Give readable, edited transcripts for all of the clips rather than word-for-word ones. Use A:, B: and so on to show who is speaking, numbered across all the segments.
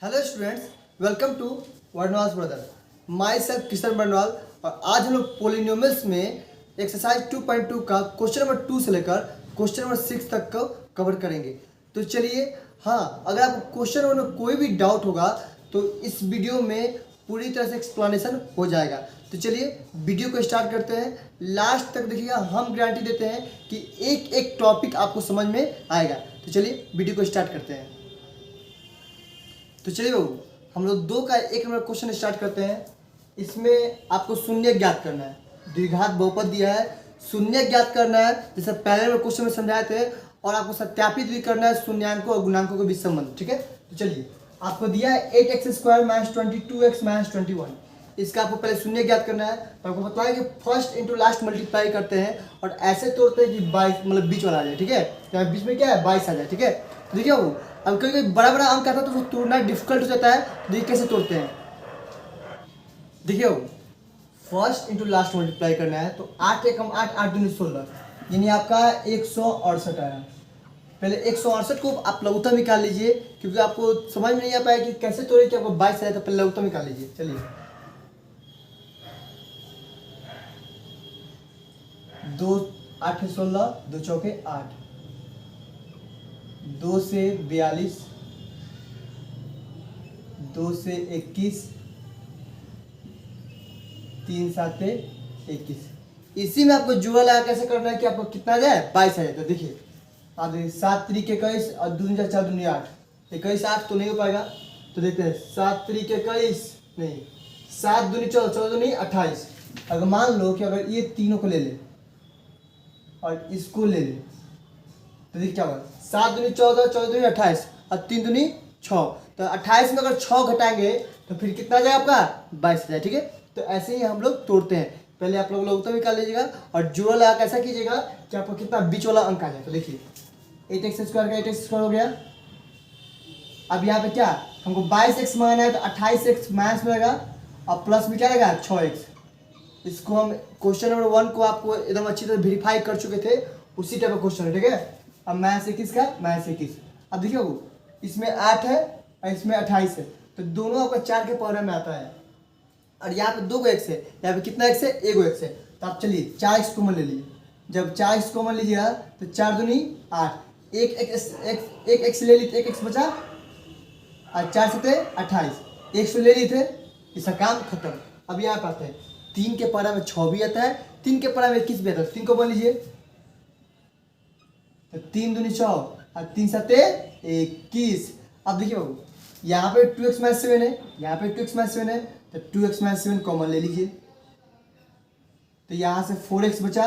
A: Hello students, welcome to वर्नवास brother. Myself Kishan Barnwal. और आज हम लोग पोलिनोमियल्स में एक्सरसाइज 2.2 का क्वेश्चन नंबर 2 से लेकर क्वेश्चन नंबर 6 तक को कवर करेंगे। तो चलिए, हाँ, अगर आपको क्वेश्चन नंबर में कोई भी डाउट होगा तो इस वीडियो में पूरी तरह से एक्सप्लेनेशन हो जाएगा। तो चलिए वीडियो को स्टार्ट करते हैं, लास्ट तक देखिएगा। हम गारंटी देते हैं कि एक एक टॉपिक आपको समझ में आएगा। तो चलिए वीडियो को स्टार्ट करते हैं। तो चलिए बाबू, हम लोग 2 का 1 नंबर क्वेश्चन स्टार्ट करते हैं। इसमें आपको शून्य ज्ञात करना है। द्विघात बहुपद दिया है, शून्य ज्ञात करना है, जैसे पहले नंबर क्वेश्चन में समझाए थे। और आपको सत्यापित भी करना है शून्यांकों और गुणांकों के बीच संबंध। ठीक है, तो चलिए, आपको दिया है 8x² - 22x - 21। इसका आपको पहले शून्य ज्ञात करना है। तो आपको पता है कि फर्स्ट इंटू लास्ट मल्टीप्लाई करते हैं और ऐसे तोड़ते हैं कि 22 मतलब बीच वाला आ जाए। ठीक है, तो बीच में क्या है, 22 आ जाए। ठीक है, तो देखिए वो अब कोई बड़ा बड़ा अंक आता है तो वो तोड़ना डिफिकल्ट हो जाता है। तो देखिए कैसे तोड़ते हैं। देखिए वो फर्स्ट इंटू लास्ट मल्टीप्लाई करना है। तो 8 × 8 8 दूनी 16, यानी आपका 168 आया। पहले 168 को आप लघुत्तम निकाल लीजिए, क्योंकि आपको समझ में नहीं आ पाया कि कैसे तोड़े कि आपको 22 आया। तो पहले लघुत्तम निकाल लीजिए। चलिए, 2 8 16, 2 चौके 8, 2 से 42, 2 से 21, 3 7 21। इसी में आपको जुड़ा लगा कैसे करना है कि आपको कितना आ जाए, 22 आ जाए। तो देखिए, आप देखिए 7 3 21 और 2 4 4 2 8, 21 8 तो नहीं हो पाएगा। तो देखते हैं 7 3 21 नहीं, 7 2 14 14 2 28। अगर मान लो कि अगर ये तीनों को ले ले और इसको ले ले, तो देखिए क्या होगा, 7 दूनी 14, 14 दूनी 28 और 3 दूनी 6। तो 28 में अगर 6 घटाएंगे तो फिर कितना आ जाएगा आपका, 22 आ जाए। ठीक है, तो ऐसे ही हम लोग तोड़ते हैं। पहले आप लोग लघुत्तम निकाल लीजिएगा और जोड़ लगा कैसा कीजिएगा कि आपको कितना बीच वाला अंक आ जाए। तो देखिए 8x² का 8x² हो गया। अब यहाँ पे क्या, हमको 22x मांगना है, तो 28x माइनस में रहेगा और प्लस में क्या रहेगा, 6x। इसको हम क्वेश्चन नंबर 1 को आपको एकदम अच्छी तरह वेरीफाई कर चुके थे, उसी टाइप का क्वेश्चन है। ठीक है, अब -21 का -21। अब देखिए वो इसमें 8 है और इसमें 28 है, तो दोनों आपका 4 के पावर में आता है। और यहाँ पे 2 x है, यहाँ पे कितना x है, 1 x है। तो आप चलिए 4x कॉमन ले लीजिए। जब 4x कॉमन लीजिएगा तो 4 दूनी 8, एक x ले ली, 1x बचा और 4 7 28, 100 ले लिए थे, इसका काम खत्म। अब यहाँ पे आते हैं, 3 के पारा में 6 भी आता है, 3 के पारा में 21 भी आता है। 3 को बोल लीजिए, तो 3 दूनी 6 और 3 7 21। अब देखिए बाबू, यहाँ पे 2x - 7 है, यहाँ पे 2x - 7 है, तो 2x - 7 कॉमन ले लीजिए। तो यहाँ से 4x बचा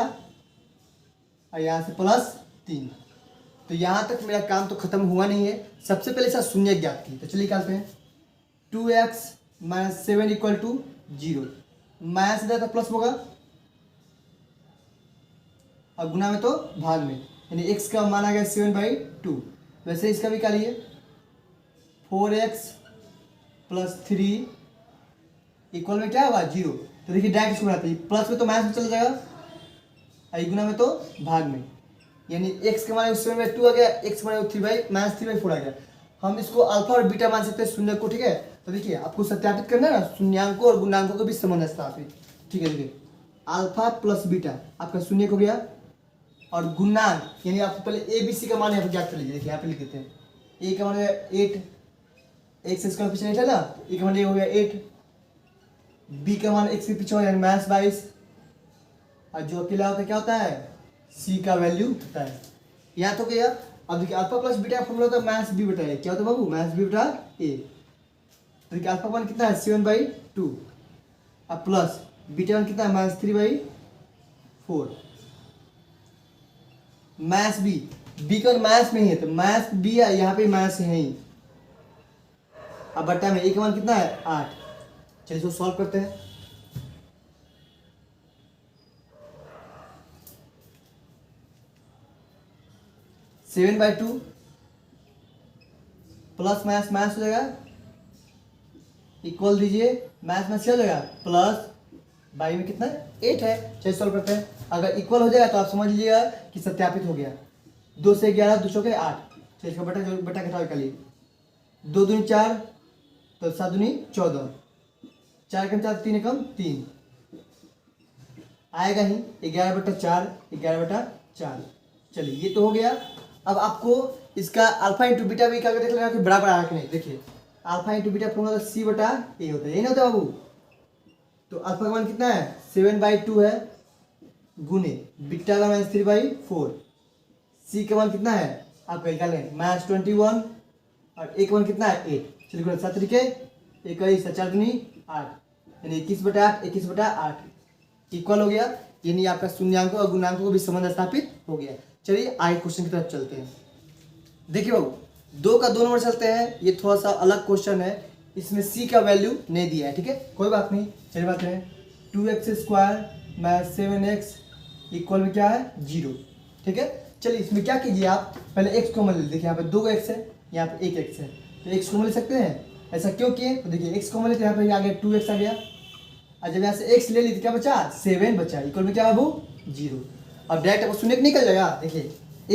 A: और यहाँ से +3। तो यहाँ तक मेरा काम तो खत्म हुआ नहीं है। सबसे पहले इसका शून्य ज्ञात की, तो चलिए निकालते हैं। 2x - 7 = 0। माइनस से तो प्लस होगा और गुना में तो भाग में, यानी x का मान आ गया 7/2। वैसे इसका भी निकालिए, 4x + 3 इक्वल में क्या होगा, 0। तो देखिए डायरेक्ट इसको बनाते हैं, प्लस में तो माइनस में चला जाएगा और गुना में तो भाग में, यानी x के मान 7/2 आ गया, x के मान -3/4 आ गया। हम इसको अल्फा और बीटा मान सकते हैं शून्य को। ठीक है, तो देखिए आपको सत्यापित करना है ना, शून्यांकों और गुणांकों के बीच संबंध है स्थापित। ठीक है, देखिए अल्फा प्लस बीटा आपका शून्य हो गया, और गुणांक यानी आपको पहले ए बी सी का मान यहाँ पे ज्ञात कर लीजिए। देखिए यहाँ पे लिख देते हैं, ए का मान 8, x के पीछे 8 है ना, ए का मान हो गया 8, बी का मान x के पीछे यानी -22, और जो अकेला होता है क्या होता है, c का वैल्यू होता है। यहाँ तो गया। अब देखिए अल्फा प्लस बीटा का फॉर्मूला होता है -b/a। क्या होता है बाबू, -b/a। तो देखिए अल्फा मान कितना है, 7/2, अब प्लस बीटा मान कितना है, -3/4। माइनस बी का माइनस में ही है, तो माइनस बी है, यहाँ पे माइनस है ही। अब बट्टा में ए का मान कितना है, 8। चलिए इसको सॉल्व करते हैं। Seven by two plus minus minus हो जाएगा, इक्वल दीजिए, माइनस माइनस क्या हो जाएगा, प्लस बाई में कितना है, 8 है। चलिए सॉल्व करते हैं। अगर इक्वल हो जाएगा तो आप समझ लीजिएगा कि सत्यापित हो गया। 2 से 11, 2 चौके 8। चलिए इसका बटा घटाओ निकालिए, 2 दूनी 4, तो 7 दूनी 14, 4 कम 4 3 कम 3 आएगा ही 11/4, 11/4। चलिए ये तो हो गया। अब आपको इसका अल्फा इंटू बीटा भी करके देख लेना कि बराबर आया कि नहीं। देखिए alpha into beta formula C बटा A होता है, यही ना होता है बाबू। तो अल्फा का मान कितना है 7/2 है गुने बीटा का मान 3/4, C का मान कितना है आप निकालें -21 और A का मान कितना है 8। चलिए 7 तरीके 21 4 दूनी 8 यानी 21/8, 21/8 इक्वल हो गया। यानी आपका शून्यांकों और गुणांकों को भी संबंध स्थापित हो गया। चलिए आगे क्वेश्चन की तरफ चलते हैं। देखिए बाबू 2 का 2 नंबर चलते हैं, ये थोड़ा सा अलग क्वेश्चन है, इसमें C का वैल्यू नहीं दिया है, ठीक है कोई बात नहीं। चलिए बात करें 2x² - 7x इक्वल में क्या है 0, ठीक है। चलिए इसमें क्या कीजिए आप पहले x कॉमन ले लीजिए। देखिए यहाँ पे 2 x है, यहाँ पे 1 x है, तो x कॉमन ले सकते हैं। ऐसा क्यों किए तो देखिए x कॉमन लेते यहाँ पे आ गया 2x आ गया, और जब यहाँ से x ले ली तो क्या बचा 7 बचा, इक्वल में क्या बाबू 0। अब डायरेक्ट आपको शून्य निकल जाएगा। देखिए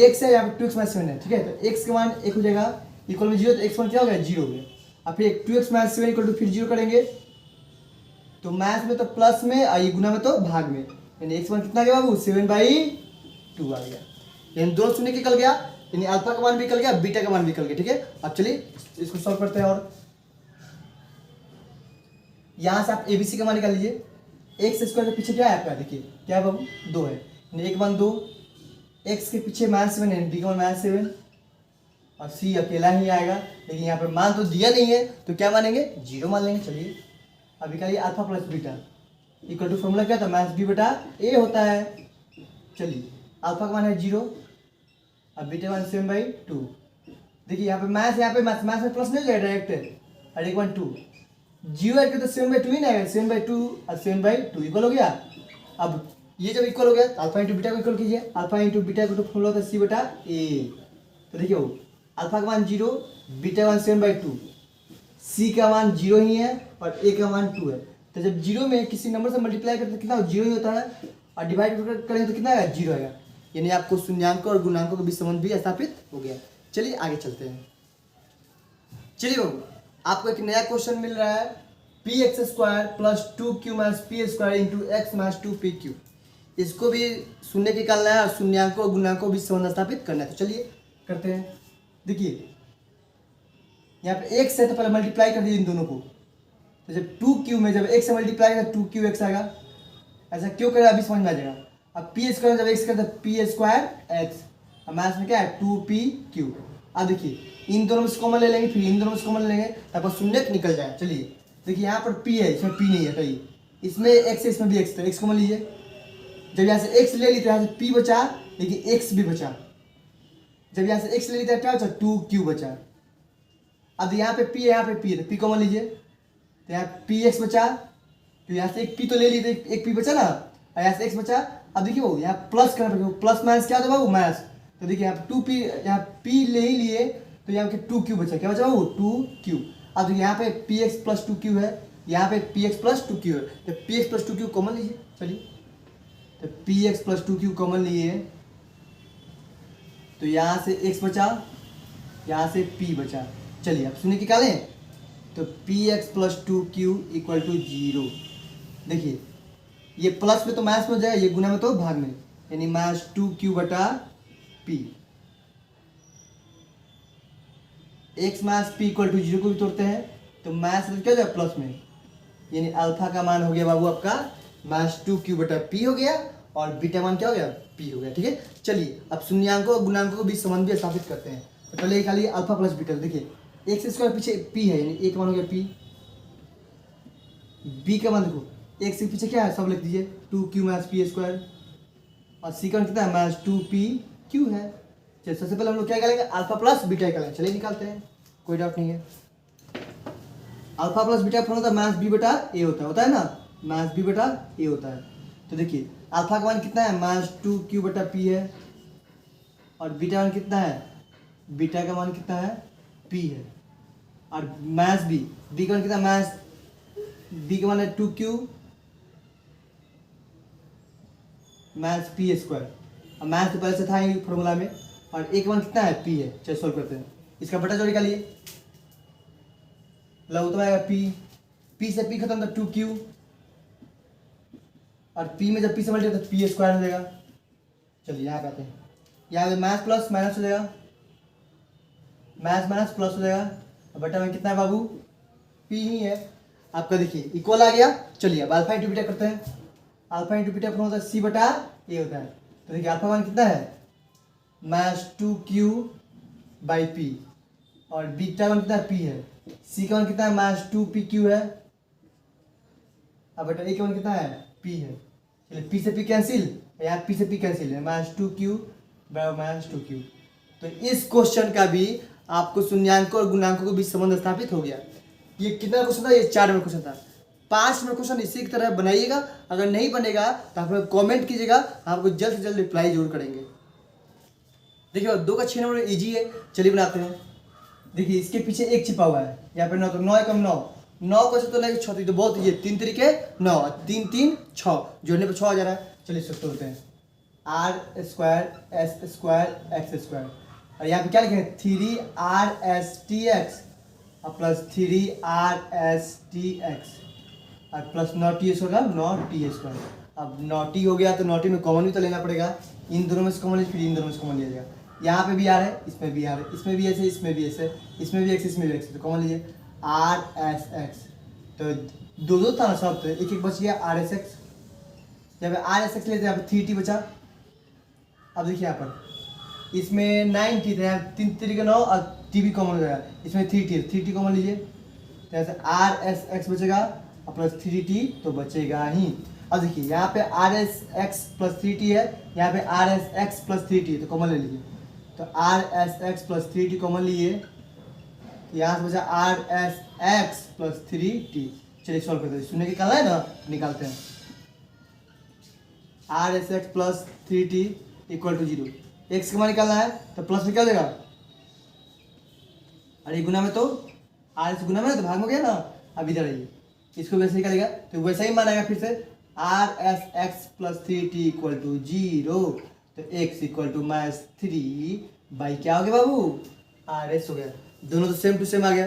A: x है यहाँ पे 2x - 7 है, ठीक है, तो x का मान 1 हो जाएगा इक्वल में 0, तो x मान क्या हो गया 0 हो गया। अब फिर 2x - 7 इक्वल टू फिर 0 करेंगे, तो मैथ में तो प्लस में और ये गुना में तो भाग में, यानी x मान कितना गया बाबू 7/2 आ गया। यानी दोनों शून्य निकल गया, यानी अल्फा का मान भी निकल गया, बीटा का मान भी निकल गया, ठीक है। अब चलिए इसको सॉल्व करते हैं। और यहाँ से आप ABC का मान निकाल लीजिए। x² के पीछे क्या है आपका, देखिए क्या है बाबू 2 है, यानी एक मान 2, x के पीछे -7 है, b का मान -7 और C अकेला ही आएगा। लेकिन यहाँ पर मान तो दिया नहीं है तो क्या मानेंगे 0 मान लेंगे। चलिए अब निकालिए alpha plus beta equal to formula क्या था -b/a होता है। चलिए अल्फा का मान है 0 और बीटा का मान 7/2। देखिए यहाँ पे मैथ में प्लस नहीं हो जाएगा डायरेक्ट, और 1/2 0 ऐड करते 7/2 ही ना आएगा, 7/2 और 7/2 इक्वल हो गया। अब ये जब इक्वल हो गया तो अल्फा इंटू बीटा को इक्वल कीजिए, अल्फा इंटू बीटा को तो फॉर्मूला होता है C/A। तो देखिए अल्फा का मान 0, बीटा का मान 7/2, C का मान 0 ही है और A का मान 2 है। तो जब 0 में किसी नंबर से मल्टीप्लाई करते तो कितना 0 ही होता है, और डिवाइड करेंगे तो कितना आएगा 0 आएगा। यानी आपको शून्यांकों और गुणांकों के बीच संबंध भी स्थापित हो गया। चलिए आगे चलते हैं। चलिए बाबू आपको एक नया क्वेश्चन मिल रहा है px² + 2q - p² × x - 2pq। इसको भी शून्य निकालना है और शून्यांकों और गुणांकों के बीच संबंध स्थापित करना है। तो चलिए करते हैं। देखिए यहाँ पे x है तो पहले मल्टीप्लाई कर दीजिए इन दोनों को, तो जब 2q में जब x से मल्टीप्लाई करें 2qx आएगा। ऐसा क्यों करें अभी समझ में आ जाएगा। अब p² जब x करते p² x, अब मैथ में क्या है 2pq। अब देखिए इन दोनों में से कॉमन ले लेंगे, फिर इन दोनों में से कॉमन ले लेंगे, तब शून्य निकल जाए। चलिए देखिए यहाँ पर p है, इसमें p नहीं है, कहीं इसमें x है, इसमें भी x, तो x कॉमन लीजिए। जब यहाँ से x ले ली तो यहाँ से p बचा, लेकिन x भी बचा। जब यहाँ से x ले ली तो क्या बचा 2q बचा। अब यहाँ पे p है, यहाँ पे p है, तो p कॉमन लीजिए, तो यहाँ px बचा, तो यहाँ से एक p तो ले ली तो एक p बचा ना, और यहाँ से x बचा। अब देखिए वो यहाँ प्लस करना पड़ेगा, प्लस माइनस क्या होता है बाबू मैथ्स। तो देखिए यहाँ पे 2p, यहाँ p ले ही लिए तो यहाँ पे 2q बचा, क्या बचा बाबू 2q। अब देखिए यहाँ पे px + 2q है, यहाँ पे px + 2q है, तो px + 2q कॉमन लीजिए। चलिए तो px + 2q कॉमन लिए तो यहाँ से x बचा, यहाँ से p बचा। चलिए अब शून्य निकालें तो px + 2q = 0। देखिए ये प्लस में तो माइनस में हो जाएगा, ये गुना में तो भाग में, यानी -2q/p। x - p = 0 को भी तोड़ते हैं तो माइनस क्या हो जाएगा प्लस में, यानी अल्फा का मान हो गया बाबू आपका -2q/p हो गया, और बीटा मान क्या हो गया p हो गया, ठीक है। चलिए अब शून्यांकों और गुणांकों के बीच संबंध भी स्थापित करते हैं। तो पहले निकालिए अल्फा प्लस बीटा। देखिए x² पीछे p है, यानी एक मान हो गया p, b का मान देखो x के पीछे क्या है सब लिख दीजिए 2q - p², और c का मान कितना है -2pq है। चलिए सबसे पहले हम लोग क्या निकालेंगे अल्फा प्लस बीटा निकालेंगे। चलिए निकालते हैं, कोई डाउट नहीं है। अल्फा प्लस बीटा फॉर्मूला होता है -b/a होता है ना, -b/a होता है। तो देखिए अल्फा का मान कितना है -2q/p है, और बीटा मान कितना है, बीटा का मान कितना है p है, और b का मान कितना b का मान है 2q - p²। अब मैथ तो पहले से था ही फॉर्मूला में, और एक मान कितना है p है। चलिए सॉल्व करते हैं। इसका बटा जोड़ निकालिए, लघुत्तम आएगा पी, पी से पी खत्म तो 2q, और पी में जब पी से मल्टीप्लाई तो पी स्क्वायर हो जाएगा। चलिए यहाँ पे आते हैं, यहाँ पे माइनस प्लस माइनस हो जाएगा, माइनस माइनस प्लस हो जाएगा, और बटा में कितना है बाबू, पी ही है आपका। देखिए इक्वल आ गया। चलिए अब अल्फा इंटू बीटा करते हैं, अल्फा इंटू बीटा होता है सी बटा ए होता है। तो देखिए अल्फा मान कितना है, -2q बाई पी, और बीटा मान कितना पी है, सी का मान कितना है -2pq है, अब बेटा ए का मान कितना है पी है। चलिए पी से पी कैंसिल, यहाँ पी से पी कैंसिल है, -2q बराबर -2q। तो इस क्वेश्चन का भी आपको शून्यांकों और गुणांकों के बीच संबंध स्थापित हो गया। ये कितना क्वेश्चन था, ये 4 नंबर क्वेश्चन था। 5 नंबर क्वेश्चन इसी की तरह बनाइएगा, अगर नहीं बनेगा तो आप कमेंट कीजिएगा, आपको जल्द से जल्द रिप्लाई जरूर करेंगे। देखिए 2 का 6 नंबर इजी है, चलिए बनाते हैं। देखिए इसके पीछे 1 छिपा हुआ है, यहाँ पे 9, तो 9 एकम 9, 9 को तो नहीं 6, तो बहुत ये 3 तरीके 9, 3 3 6, जोड़ने पर 6 आ जा रहा है। चलिए इसको तोड़ते हैं, r square S square x square, और यहाँ पे क्या लिखे हैं 3rs और प्लस 3rs और plus 9t square, 9t square. अब 9t हो गया तो 9t में कॉमन भी तो लेना पड़ेगा, इन दोनों में से कॉमन लीजिए, फिर इन दोनों में से कॉमन लिया जाएगा। यहाँ पे भी आर है, इसमें भी आर है, इसमें भी ऐसे, इसमें भी ऐसे, इसमें भी एक्स, इसमें भी एक्स, तो कॉमन लीजिए rs। तो दो था ना सब, तो एक एक बच गया rsx। जब rsx लेते हैं यहाँ पे 3t बचा। अब देखिए यहाँ पर इसमें 9t था, यहाँ 3 तरीके 9 और t भी कॉमन हो जाएगा, इसमें 3t कॉमन लीजिए, तो ऐसे rsx बचेगा और प्लस 3t तो बचेगा ही। अब देखिए यहाँ पे rsx प्लस 3t है, यहाँ पे rsx प्लस 3t, तो कॉमन ले लीजिए, तो rsx प्लस 3t कॉमन लिए, यहाँ से बचा rsx प्लस 3t। चलिए सॉल्व करते हैं, शून्य निकालना है ना, निकालते हैं। rsx plus 3t equal to 0, X का मान निकालना है तो प्लस में क्या हो जाएगा, अरे गुना में तो आर से गुना में तो भाग में गया ना। अब इधर आइए, इसको वैसे निकालेगा तो वैसा ही मान आएगा, फिर से rsx plus 3t equal to 0, तो x इक्वल टू -3 बाई क्या हो गया बाबू, rs हो गया। दोनों तो सेम टू सेम आ गया।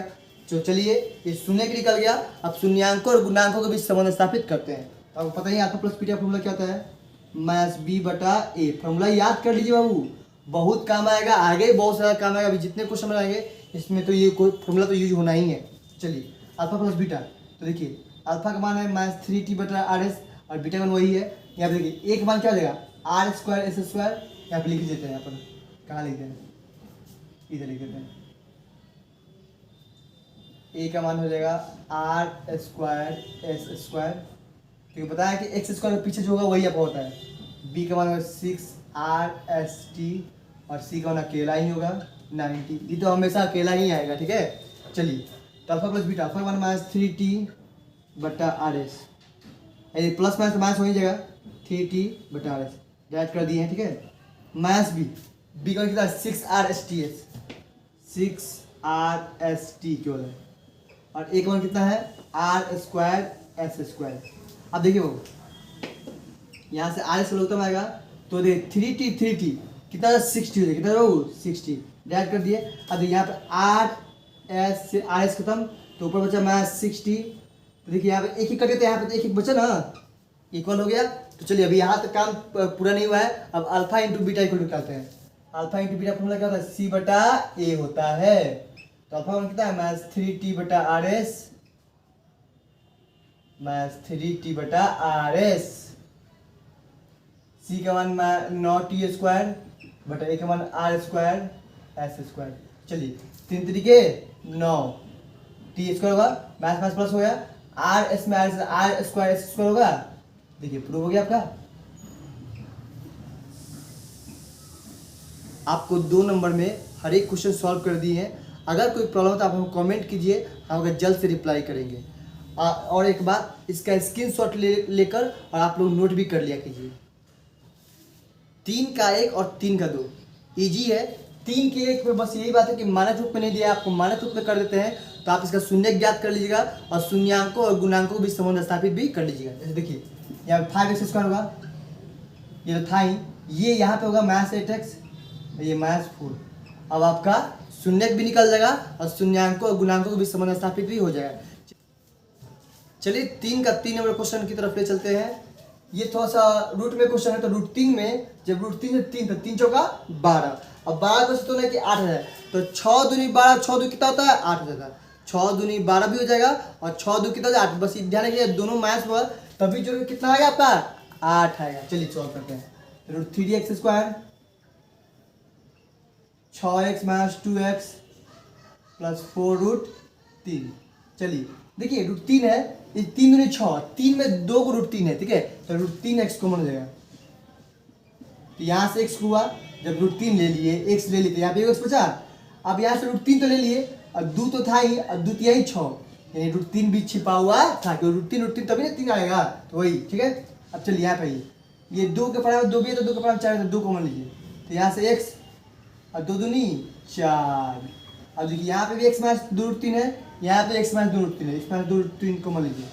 A: तो चलिए ये शून्य के निकल गया। अब शून्यांकों और गुणांकों के बीच संबंध स्थापित करते हैं। अब पता ही अल्फा प्लस बीटा फॉर्मूला क्या होता है, -b बटा a। फॉर्मूला याद कर लीजिए बाबू, बहुत काम आएगा, आगे बहुत सारा काम आएगा। अभी जितने क्वेश्चन बनाएंगे इसमें तो ये कोई फॉर्मूला तो यूज होना ही है। चलिए अल्फा प्लस बीटा, तो देखिए अल्फा का मान है -3t बटा rs, और बीटा का मान वही है। यहाँ पे देखिए एक मान क्या हो जाएगा, r स्क्वायर एस स्क्वायर, यहाँ पे लिख देते हैं, यहाँ पर कहाँ लिख देते हैं, इधर लिख देते हैं। a का मान हो जाएगा r स्क्वायर एस स्क्वायर, क्योंकि पता है कि एक्स स्क्वायर पीछे जो होगा वही आपका होता है। b का मान होगा 6rst, और c का मान अकेला ही होगा 90। ये तो हमेशा अकेला ही आएगा, ठीक है। चलिए तो अल्फा प्लस बीटा, अल्फा का मान -3t बटा rs, ये प्लस माइनस माइनस हो ही जाएगा, 3t बटा rs डायरेक्ट कर दिए हैं, ठीक है। माइनस b का कितना 6rst क्यों है, और एक मान कितना है r स्क्वायर एस स्क्वायर। अब देखिए वो यहाँ से rs लघुत्तम आएगा, तो देख 3t कितना 60 हो जाएगा, कितना वो 60 डायरेक्ट कर दिए। अब यहाँ पे rs से rs खत्म, तो ऊपर बचा -60, तो देखिए यहाँ पे एक एक करके, तो यहाँ पे तो एक एक बचा ना, इक्वल हो गया। तो चलिए अभी यहाँ तक काम पूरा नहीं हुआ है। अब अल्फा इंटू बीटा इक्वल निकालते हैं। अल्फा इंटू बीटा फॉर्मूला क्या होता है, c बटा a होता है। तो अल्फा मान कितना है -3t बटा rs, -3t बटा rs, c का मान 9t स्क्वायर बटा a का मान r स्क्वायर एस स्क्वायर। चलिए 3 तरीके 9, t स्क्वायर होगा, मैथ मैथ प्लस हो गया, r एस में r स्क्वायर एस स्क्वायर होगा। देखिए प्रूव हो गया आपका। आपको 2 नंबर में हर एक क्वेश्चन सॉल्व कर दिए हैं। अगर कोई प्रॉब्लम हो तो आप हमको कमेंट कीजिए, हम अगर जल्द से रिप्लाई करेंगे। और एक बात, इसका स्क्रीनशॉट लेकर और आप लोग नोट भी कर लिया कीजिए। 3 का 1 और 3 का 2 ईजी है। 3 के 1 में बस यही बात है कि मानक रूप में नहीं दिया, आपको मानक रूप में कर देते हैं, तो आप इसका शून्य ज्ञात कर लीजिएगा और शून्यांकों और गुणांकों को भी संबंध स्थापित भी कर लीजिएगा। जैसे देखिए यहाँ पे 5x स्क्वायर होगा, ये तो था ही, ये यहाँ पे होगा -8x, ये -4। अब आपका शून्यक भी निकल जाएगा और शून्यांकों और गुणांकों को भी संबंध स्थापित भी हो जाएगा। चलिए 3 का 3 नंबर क्वेश्चन की तरफ ले चलते हैं। ये थोड़ा सा रूट में क्वेश्चन है, तो रूट 3 में जब रूट 3 से 3 तो 3 चौका 12, अब 12 को तो कि 8 है, तो 6 दूनी 12, 6 दू कितना होता है 8 हो जाएगा, 6 दूनी 12 भी हो जाएगा और 6 दू कितना 8। बस ध्यान रखिए दोनों माइनस में तभी जो कितना आएगा आपका 8 आएगा। चलिए सॉल्व करते हैं। Root 3x square 6x minus 2x plus 4 root 3। चलिए देखिए रूट 3 है, ये 3 दूनी 6, 3 में 2 को रूट 3 है, ठीक है, तो रूट 3x कॉमन हो जाएगा। तो यहाँ से x हुआ, जब रूट 3 ले लिए x ले लिए तो यहाँ पे x बचा। अब यहाँ से रूट 3 तो ले लिए और 2 तो था ही, और 2 तिहाई 6, यानी रूट 3 भी छिपा हुआ था, क्योंकि रूट 3 तभी ना 3 आएगा, तो वही ठीक है। अब चलिए यहाँ पे ये 2 के पढ़ा 2 भी है, तो 2 के पढ़ा 4 है, तो 2 कॉमन लीजिए, तो यहाँ से x और 2 दूनी 4। अब देखिए यहाँ पे भी x माइनस 2 रूट 3 है, यहाँ पे x माइनस 2 रूट 3 है, x माइनस 2 रूट 3 कॉमन लीजिए,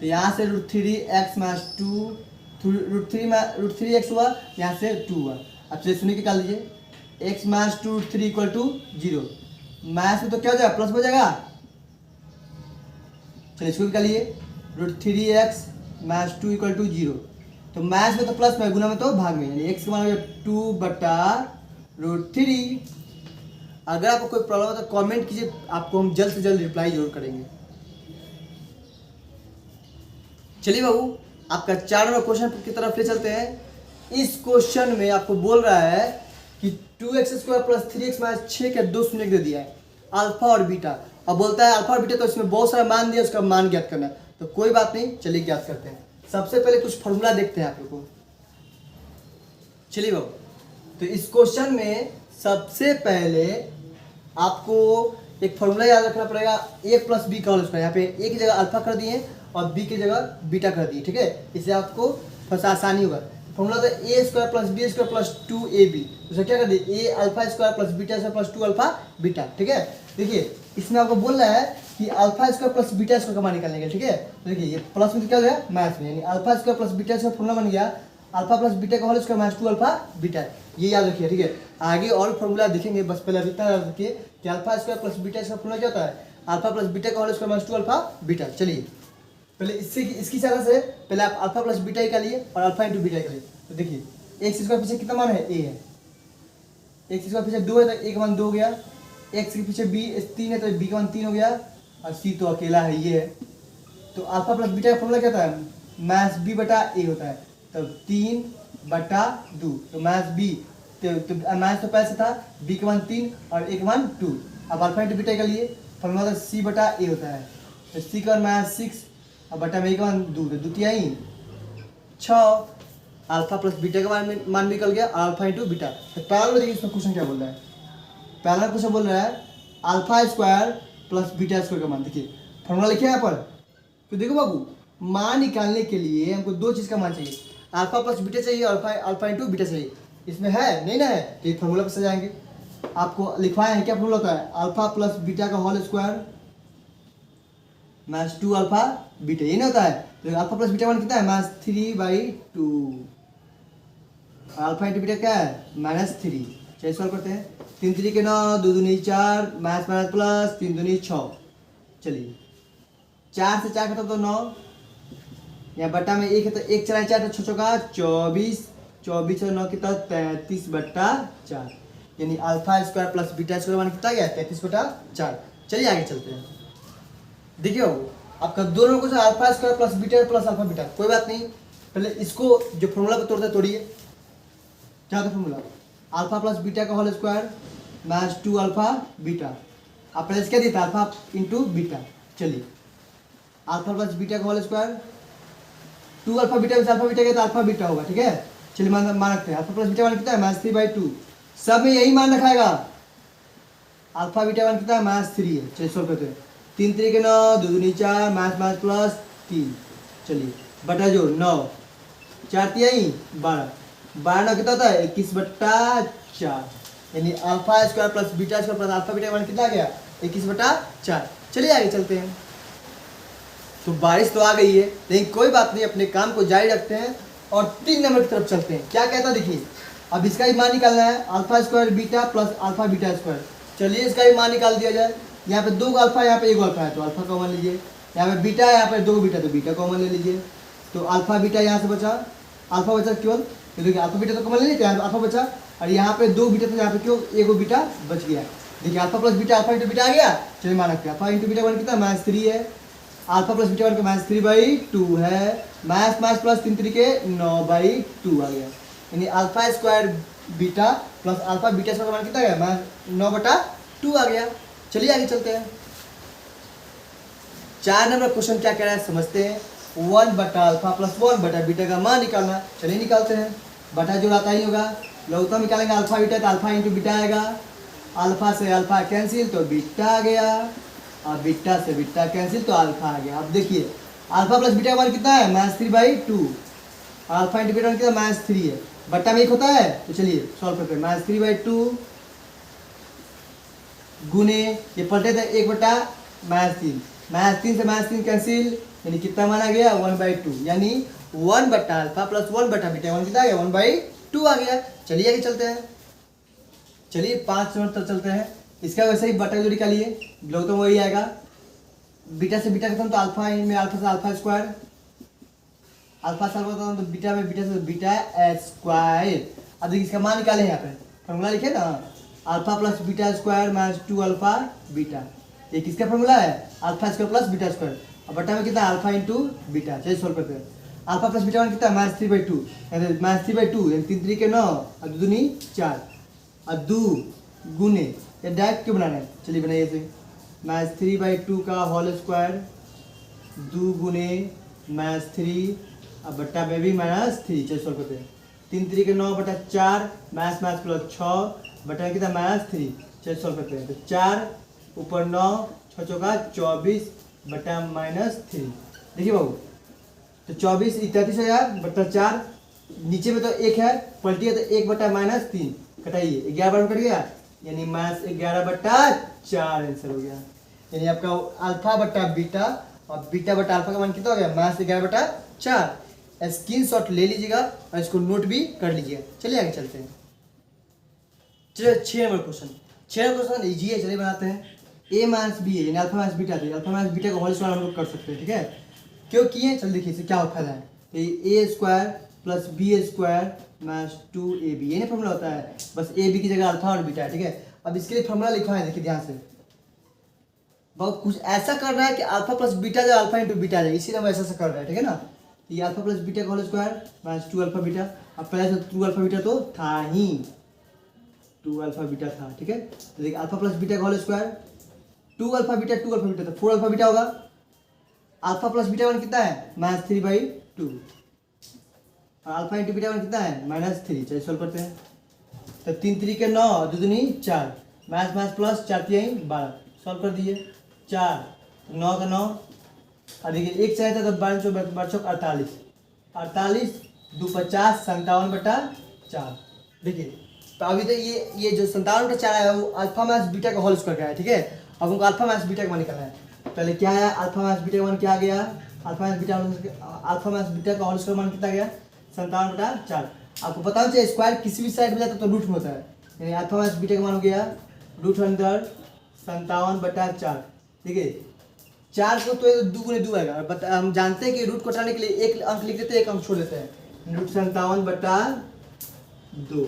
A: तो यहाँ से root 3x minus 2 root 3x हुआ, यहाँ से 2 हुआ। अब चलिए शून्य निकाल लीजिए, x minus 2 root 3 equal to 0, minus में तो क्या हो जाएगा प्लस हो जाएगा। चलिए इसको निकालिए, root 3x minus 2 equal to 0, तो माइनस में तो प्लस में, गुना में तो भाग में, यानी x का मान हो जाएगा 2 बटा रूट 3। अगर आपको कोई प्रॉब्लम हो तो कमेंट कीजिए, आपको हम जल्द से जल्द रिप्लाई जरूर करेंगे। चलिए बाबू आपका 4 नंबर क्वेश्चन की तरफ ले चलते हैं। इस क्वेश्चन में आपको बोल रहा है कि 2x square plus 3x minus 6 के 2 शून्य दे दिया है, अल्फा और बीटा। अब बोलता है अल्फा और बीटा, तो इसमें बहुत सारा मान दिया, उसका मान ज्ञात करना है, तो कोई बात नहीं, चलिए ज्ञात करते हैं। सबसे पहले कुछ फॉर्मूला देखते हैं आप लोग को। चलिए बाबू, तो इस क्वेश्चन में सबसे पहले आपको एक फॉर्मूला याद रखना पड़ेगा, a प्लस बी का होल स्क्वायर। यहाँ पे a की जगह अल्फा कर दिए और b की जगह बीटा कर दिए, ठीक है, इससे आपको थोड़ा आसानी होगा। फॉर्मूला था a square plus B square plus 2ab, तो क्या कर दिए a alpha square plus beta square plus 2 alpha beta, ठीक है। देखिए इसमें आपको बोल रहा है कि alpha square plus beta square का मान निकालने के लिए, ठीक है। तो देखिए ये प्लस में क्या हो गया माइनस में, यानी alpha square plus beta square formula बन गया अल्फा प्लस बीटा का whole square minus 2 alpha beta, ये याद रखिए, ठीक है। आगे और फॉर्मूला देखेंगे, बस पहले इतना याद रखिए कि alpha square plus beta square formula क्या होता है, अल्फा प्लस बीटा का whole square minus 2 alpha beta. चलिए पहले इसकी सहायता से पहले आप अल्फा प्लस बीटा निकालिए और अल्फा इंटू बीटा निकालिए। तो देखिए एक्स स्क्वायर पीछे कितना मान है a है, एक्स स्क्वायर पीछे 2 है तो a का मान 2 हो गया, एक्स के पीछे b 3 है तो b का मान 3 हो गया, और c तो अकेला है ये है। तो अल्फा प्लस बीटा का फॉर्मूला क्या होता है, माइनस b बटा a होता है, तो 3 बटा 2, तो माइनस b, तो माइनस तो पहले से था, b का मान 3 और a का मान 2। अब अल्फा इंटू बीटा के लिए फॉर्मूला था c बटा a होता है, तो c का माइनस 6 और बटा में a का मान 2, तो 2 तिहाई 6, अल्फा प्लस बीटा का मान निकल गया, अल्फा इंटू बीटा। तो पहला में देखिए इसमें क्वेश्चन क्या बोल रहा है, पहला क्वेश्चन बोल रहा है alpha square plus beta square का मान। देखिए फॉर्मूला लिखे यहाँ पर, तो देखो बाबू मान निकालने के लिए हमको 2 चीज़ का मान चाहिए, अल्फा प्लस बीटा चाहिए, अल्फा इंटू बीटा चाहिए। इसमें है नहीं ना है, तो ये फॉर्मूला पर सजाएंगे। आपको लिखवाया है क्या फॉर्मूला होता है, अल्फा प्लस बीटा का whole square minus 2 alpha beta, ये नहीं होता है। तो अल्फा प्लस बीटा मान कितना है माइनस 3/2, अल्फा इंटू बीटा क्या है माइनस 3। चलिए सॉल्व करते हैं, 3 3 के 9, 2 दूनी 4, माइनस माइनस प्लस 3 दूनी 6। चलिए 4 से 4 खत्म तो 9, यहाँ बट्टा में 1 है तो 1 चलाए 4, तो 6 चौका 24, 24 और 9 कितना 33 बट्टा 4, यानी alpha square plus beta square मान कितना गया 33 बट्टा 4। चलिए आगे चलते हैं। देखिए आपका दोनों को alpha square plus beta plus alpha beta, कोई बात नहीं, पहले इसको जो फॉर्मूला पर तोड़ते तोड़िए। क्या था फॉर्मूला, अल्फा प्लस बीटा का whole square minus 2 alpha beta, आप पहले क्या दिया था अल्फा इंटू बीटा। चलिए अल्फा प्लस बीटा का होल स्क्वायर 2 अल्फा बीटा में अल्फा बीटा गया तो अल्फा बीटा होगा, ठीक है। चलिए मान रखते हैं अल्फा प्लस बीटा मान कितना है माइनस 3/2, सब में यही मान रखाएगा, अल्फा बीटा मान कितना है माइनस 3 है। चलिए सॉल्व करते हैं, 3 3 के 9, 2 दूनी 4, माइनस माइनस प्लस 3, चलिए बटा जो 9, 4 तिहाई 12, 12 9 कितना होता है 21 बट्टा 4, यानी alpha square plus beta square plus alpha beta मान कितना गया 21 बटा 4। चलिए आगे चलते हैं। तो बारिश तो आ गई है, लेकिन कोई बात नहीं, अपने काम को जारी रखते हैं और 3 नंबर की तरफ चलते हैं। क्या कहता देखिए, अब इसका ही मान निकालना है, alpha square beta plus alpha beta square. चलिए इसका ही मान निकाल दिया जाए। यहाँ पे 2 अल्फा, यहाँ पे 1 अल्फा है तो अल्फा कॉमन लीजिए। यहाँ पे बीटा है, यहाँ पे 2 बीटा तो बीटा कॉमन ले लीजिए। तो अल्फा बीटा यहाँ से बचा, अल्फा बचा केवल, तो देखिए अल्फा बीटा तो कॉमन ले लीजिए, यहाँ पे अल्फा बचा, और यहाँ पे 2 बीटा तो यहाँ पे क्यों 1 बीटा बच गया। देखिए alpha plus beta, alpha into beta आ गया। चलिए मान रखते हैं अल्फा इंटू बीटा वन कितना -3 है, अल्फा प्लस बीटा वन का -3/2 है, माइनस प्लस 3 3 9/2 आ गया। यानी alpha square beta plus alpha beta square का मान कितना आ गया, 9/2 आ गया। चलिए आगे चलते हैं। 4 नंबर क्वेश्चन क्या कह रहा है समझते हैं। 1/अल्फा प्लस 1/बीटा का मान निकालना। चलिए निकालते हैं। बटा जो आता ही होगा, लौता निकालेंगे अल्फा बीटा तो अल्फा इंटू बीटा आएगा, अल्फा से अल्फा कैंसिल तो बीटा आ गया, और बीटा से बीटा कैंसिल तो अल्फा आ गया। अब देखिए अल्फा प्लस बीटा का मान कितना है, -3/2, अल्फा इंटू बीटा कितना -3 है, बट्टा में 1 होता है। तो चलिए सॉल्व करते हैं। -3/2 गुने ये पलटे थे 1/-3, -3 से -3 कैंसिल, यानी कितना माना गया 1/2, यानी 1/अल्फा प्लस 1/बीटा वन कितना आ गया 1/2 आ गया। चलिए आगे चलते हैं। चलिए 5 नंबर तक चलते हैं। इसका वैसे ही बटा जो निकालिए, लोग तो वही आएगा, बीटा से बीटा खत्म तो अल्फा में अल्फा से अल्फा स्क्वायर, अल्फा से अल्फा खत्म तो बीटा में बीटा से बीटा स्क्वायर। अब देखिए इसका मान निकाले यहाँ पे, फॉर्मूला लिखे ना, alpha plus beta square -2 alpha beta, ये किसका फॉर्मूला है, alpha square plus beta square. अब बटा में कितना अल्फा इंटू बीटा। चलिए सोल्व करते हैं। अल्फा प्लस बीटा वन कितना -3/2, -3/2 यानी 3 3 के 9 और 2 दूनी 4 और 2 गुने, ये डायरेक्ट क्यों बनाना है, चलिए बनाइए इसे। -3/2 का होल स्क्वायर 2 गुने -3 और बट्टा में भी -3। चलिए सोल्व करते हैं। 3 3 के 9/4 माइनस प्लस 6 बटा में कितना -3। चलिए सोल्व करते हैं। तो 4 ऊपर 9 6 चौका 24 बटा -3। देखिए बाबू, तो 24 31 हो गया बटा 4, नीचे में तो 1 है पलटी है तो 1/-3 कटाइए, 11 बार कट गया, यानी -11/4 आंसर हो गया। यानी आपका अल्फा बट्टा बीटा और बीटा बट्टा अल्फा का मान कितना हो गया -11/4। स्क्रीनशॉट ले लीजिएगा और इसको नोट भी कर लीजिएगा। चलिए आगे चलते हैं। चलिए 6 number question, 6 number question easy है, चलिए बनाते हैं। a माइनस बी है, यानी अल्फा माइनस बीटा थी, अल्फा माइनस बीटा का होल स्क्वायर हम लोग कर सकते हैं, ठीक है। क्यों किए, चल देखिए इससे क्या फायदा है। A square plus B square -2ab, ये नहीं फॉर्मूला होता है, बस ए बी की जगह अल्फा और बीटा है, ठीक है। अब इसके लिए फॉर्मूला लिखा है, देखिए ध्यान से, बहुत कुछ ऐसा करना है कि अल्फा प्लस बीटा जो अल्फा इंटू बीटा जाए, इसी हम ऐसा कर रहे हैं, ठीक है ना। ये अल्फा प्लस बीटा का होल स्क्वायर -2 अल्फा बीटा, अब पहले से 2 अल्फा बीटा तो था ही, 2 अल्फा बीटा था, ठीक है। तो देखिए अल्फा प्लस बीटा का होल स्क्वायर 2 अल्फा बीटा तो 4 अल्फा बीटा होगा। अल्फा प्लस बीटा वन कितना है -3/2, और अल्फा इंटू बीटा वन कितना है -3। चलिए सोल्व करते हैं। तो 3 3 के 9 2 दूनी 4, माइनस प्लस 4 3 12, सोल्व कर दीजिए। 4 9 का 9, और देखिए 1 चाहिए था तो 12 48, 48 2 50 57/4। देखिए तो अभी तो ये जो 57/4 है वो अल्फा माइनस बीटा का होल स्क्वायर का है, ठीक है। अब हमको अल्फा माइनस बीटा का मान निकालना है। पहले क्या है, अल्फा माइनस बीटा का मान क्या आ गया, अल्फा माइनस बीटा का होल स्क्वायर मान कितना गया 57/4। आपको पता हो स्क्वायर किसी भी साइड में जाता है तो रूट में होता है, यानी अल्फा माइनस बीटा का मान हो गया √57/4। ठीक है, 4 को तो 2 गुने 2 आएगा, बट हम जानते हैं कि रूट को हटाने के लिए एक अंक लिख देते हैं, एक अंक छोड़ देते हैं, √57/2,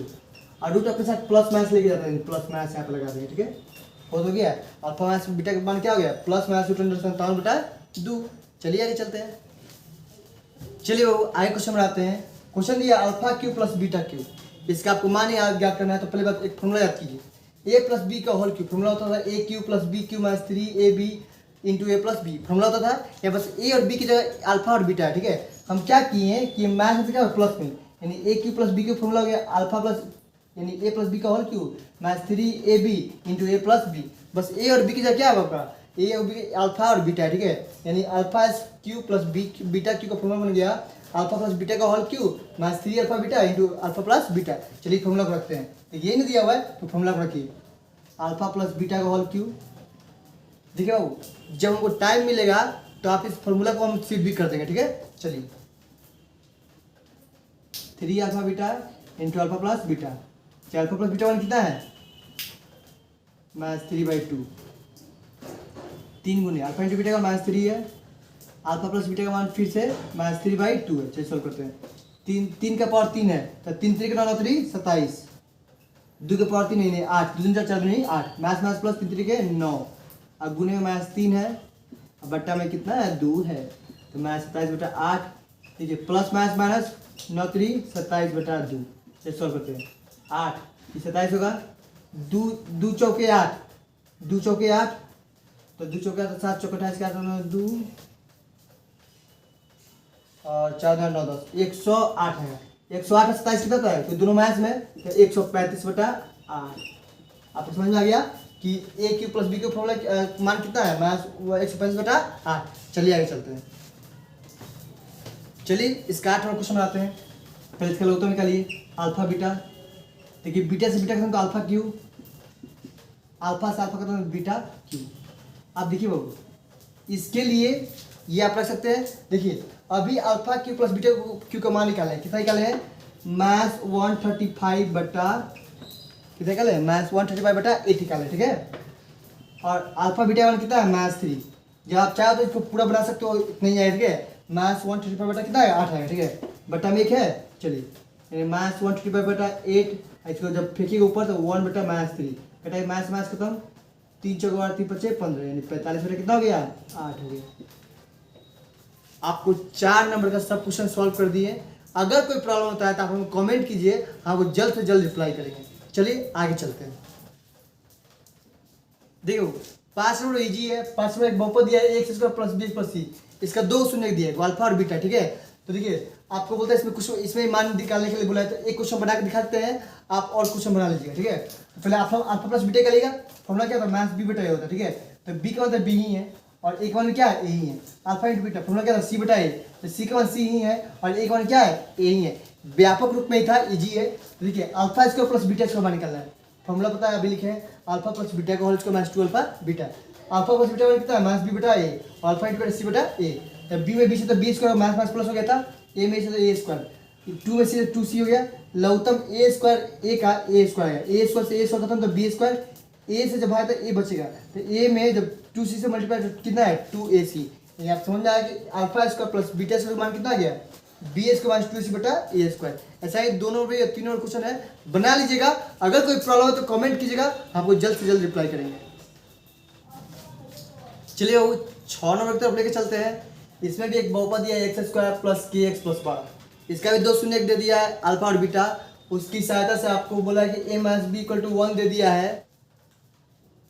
A: और रूट अपने साथ प्लस माइनस लेके जाते हैं, प्लस माइनस यहाँ पे लगा देंगे, ठीक है। हो तो गया अल्फा माइनस बीटा का मान क्या हो गया प्लस माइनस √57/2। चलिए आगे चलते हैं। चलिए वो आगे क्वेश्चन बनाते हैं। क्वेश्चन दिया alpha cube plus beta Q, इसका आपको मान याद करना है। तो पहले बात एक फॉर्मूला याद कीजिए, ए प्लस बी का होल क्यू फॉर्मूला होता था A cube plus B cube minus 3ab into A plus B formula होता था। या बस ए और बी की जगह अल्फा और बीटा है, ठीक है। हम क्या किए हैं कि माइनस क्या प्लस में, यानी A cube plus B cube formula हो गया अल्फा प्लस यानी ए प्लस बी का whole cube minus 3ab into A plus B. बस ए और बी की जगह क्या है आपका ए और बी अल्फा और बीटा, ठीक है। यानी alpha cube plus beta cube का फॉर्मूला बन गया अल्फा प्लस बीटा का whole cube minus 3 alpha beta into alpha plus beta. चलिए फॉर्मूला को रखते हैं, तो ये नहीं दिया हुआ है तो फॉर्मूला को रखिए अल्फा प्लस बीटा का होल क्यू। देखिए बाबू जब हमको टाइम मिलेगा तो आप इस फॉर्मूला को हम सिद्ध भी कर देंगे, ठीक है। चलिए 3 alpha beta into alpha plus beta. Alpha plus beta one कितना है -3/2। 3 गुने अल्फा इंटू बीटा का -3 है, अल्फा प्लस बीटा का मान फिर से -3/2 है। चलिए सॉल्व करते हैं। 3 का पावर 3 है तो 3 3 का 9 3 27, 2 का पावर 3 नहीं 8, 2 4 नहीं 8, मैथ प्लस 3 3 के 9, अब गुने में -3 है, अब बट्टा में कितना है 2 है, तो -27/8। ठीक है, प्लस माइनस 9 3 27/2। चलिए सॉल्व करते हैं। 8 27 होगा, 2 चौके 8, 2 चौके 8, तो 2 चौके 8 7 चौके 28 का 2 और 4 9 10 108 है। 108 और 27 कितना है, तो दोनों मैच में तो 135/8। आपको समझ में आ गया कि A cube plus B cube formula मान कितना है, मैथ 135/8। चलिए आगे चलते हैं। चलिए इसका 8 नंबर क्वेश्चन बनाते हैं। पहले इसका लोग निकालिए अल्फा बीटा। देखिए बीटा से बीटा का तो अल्फा क्यू, अल्फा से अल्फा का तो बीटा क्यू। आप देखिए बाबू, इसके लिए ये आप रख सकते हैं। देखिए अभी alpha cube plus beta cube का मान निकाले, कितना निकाले हैं, मैथ 135 बटा कितना निकाले, मैथ 135/8 निकाले। ठीक है, और अल्फा बीटा वन कितना है मैथ 3। जब आप चाहो तो इसको पूरा बना सकते हो, इतना ही आएगा। ठीक है, मैथ 135 बटा कितना है 8 आएगा। ठीक है, बटा में 1 है। चलिए मैथ 135/8, इसको जब फेंकेगा ऊपर तो 1 बटा मैथ 3 कटा, मैथ खत्म, 3 चौके 8 3 5 15, यानी 45 बटा कितना हो गया 8 हो गया। आपको 4 नंबर का सब क्वेश्चन सॉल्व कर दिए। अगर कोई प्रॉब्लम होता है तो आप हमें कमेंट कीजिए, हम वो जल्द से जल्द रिप्लाई करेंगे। चलिए आगे चलते हैं। देखो 5 नंबर इजी है। 5 नंबर एक बहुपद दिया है x² plus b plus c, इसका 2 शून्य दिया है, अल्फा और बीटा। ठीक है, तो देखिए आपको बोलता है इसमें कुछ, इसमें मान निकालने के लिए बोला है, तो एक क्वेश्चन बना के दिखाते हैं, आप और क्वेश्चन बना लीजिएगा। ठीक है, तो पहले अल्फा प्लस बीटा का लेगा, फॉर्मूला क्या होता है, मैथ b बटा a होता है। ठीक है, तो b का मतलब b ही है और a का मान क्या है a ही है। अल्फा इंटू बीटा फॉर्मूला क्या था c बटा a, तो c का मान c ही है और a का मान क्या है a ही है। व्यापक रूप में ही था, इजी है। तो देखिए alpha square plus beta square मान निकालना है। फॉर्मूला पता है, अभी लिखे हैं अल्फा प्लस बीटा का whole square minus 2 alpha beta. Alpha plus beta कितना है माइनस b बटा a, और अल्फा इंटू बीटा c बटा a। तो b में b से तो b square minus minus plus हो गया था, a में से तो a स्क्वायर, 2 में से 2c हो गया, लघुत्तम a स्क्वायर a का a स्क्वायर है, a स्क्वायर से a स्क्वायर खत्म, तो b स्क्वायर a से जब आया तो a बचेगा, तो a में जब 2c से मल्टीप्लाई तो कितना है 2ac। यानी आप समझ आया कि alpha square plus beta square मान कितना आ गया b स्क्वायर माइनस 2c बटा a स्क्वायर। ऐसा ही दोनों या तीनों क्वेश्चन है, बना लीजिएगा। अगर कोई प्रॉब्लम हो तो कमेंट कीजिएगा, आपको जल्द से जल्द रिप्लाई करेंगे। चलिए वो 6 नंबर की तरफ लेके चलते हैं। इसमें भी एक बहुपद दिया है x² प्लस kx प्लस 12, इसका भी 2 शून्य दे दिया है अल्फा और बीटा। उसकी सहायता से आपको बोला है कि a minus b equal to 1 दे दिया है,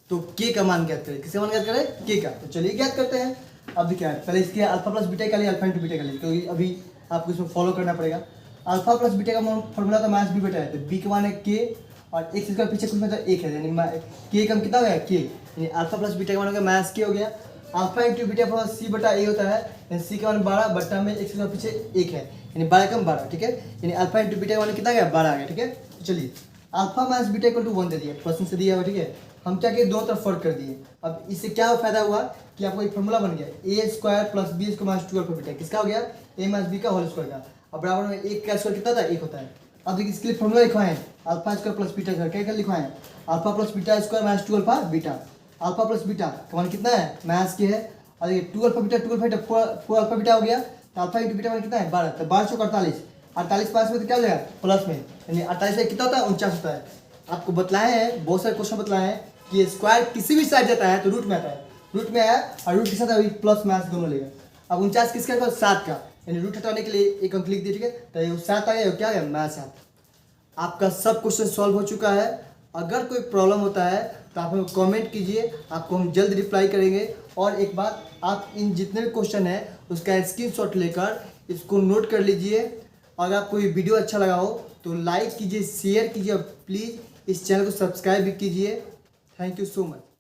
A: तो k का मान ज्ञात करें। किसका मान ज्ञात करें, k का। तो चलिए ज्ञात करते हैं। अब देखिए पहले इसके अल्फा प्लस बीटा का लिए, अल्फा इंटू बीटा का लिए, क्योंकि अभी आपको इसमें फॉलो करना पड़ेगा। अल्फा प्लस बीटा का फॉर्मूला था माइनस b बटा है, तो b का मान है k और x इसका पीछे कुछ मतलब 1 है, यानी k का कितना हो गया k, यानी अल्फा प्लस बीटा का मान हो गया माइनस k हो गया। Alpha into beta plus c बटा a होता है, यानी c का मान 12 बट्टा में x का पीछे 1 है, यानी 12 कम 12। ठीक है, यानी अल्फा इंटू बीटा का मान कितना गया 12 आ गया। ठीक है, चलिए alpha minus beta equal to 1 दे दिया, प्रश्न से दिया हुआ। ठीक है, हम क्या किए, दोनों तरफ फर्क कर दिए। अब इससे क्या फायदा हुआ कि आपको एक फॉर्मूला बन गया a square plus b square minus 2 alpha beta, किसका हो गया a माइनस b का होल स्क्वायर का। अब बराबर में 1 का स्क्वायर कितना था 1 होता है। अब देखिए इसके लिए फॉर्मूला लिखवाएं alpha square plus beta square, क्या लिखवाएं alpha plus beta square minus 2 alpha beta. Alpha plus beta का मान कितना है माइनस के है, और देखिए 2 अल्फा बीटा 4 अल्फा बीटा हो गया, तो अल्फा इंटू बीटा मान कितना है 12, तो 12 चौक 48, 48 पास में तो क्या हो जाएगा प्लस में, यानी 48 से कितना होता है 49 होता है। आपको बतलाए हैं, बहुत सारे क्वेश्चन बतलाए हैं कि स्क्वायर किसी भी साइड जाता है तो रूट में आता है, रूट में आया और रूट के साथ अभी प्लस माइनस दोनों लेगा। अब 49 किसका था 7 का, यानी रूट हटाने के लिए एक अंक लिख दिया। ठीक है, तो ये 7 आ गया, क्या आ गया माइनस 7। आपका सब क्वेश्चन सॉल्व हो चुका है। अगर कोई प्रॉब्लम होता है तो आप हमें कमेंट कीजिए, आपको हम जल्द रिप्लाई करेंगे। और एक बात, आप इन जितने भी क्वेश्चन हैं उसका स्क्रीनशॉट लेकर इसको नोट कर लीजिए। अगर आपको ये वीडियो अच्छा लगा हो तो लाइक कीजिए, शेयर कीजिए और प्लीज़ इस चैनल को सब्सक्राइब भी कीजिए। Thank you so much.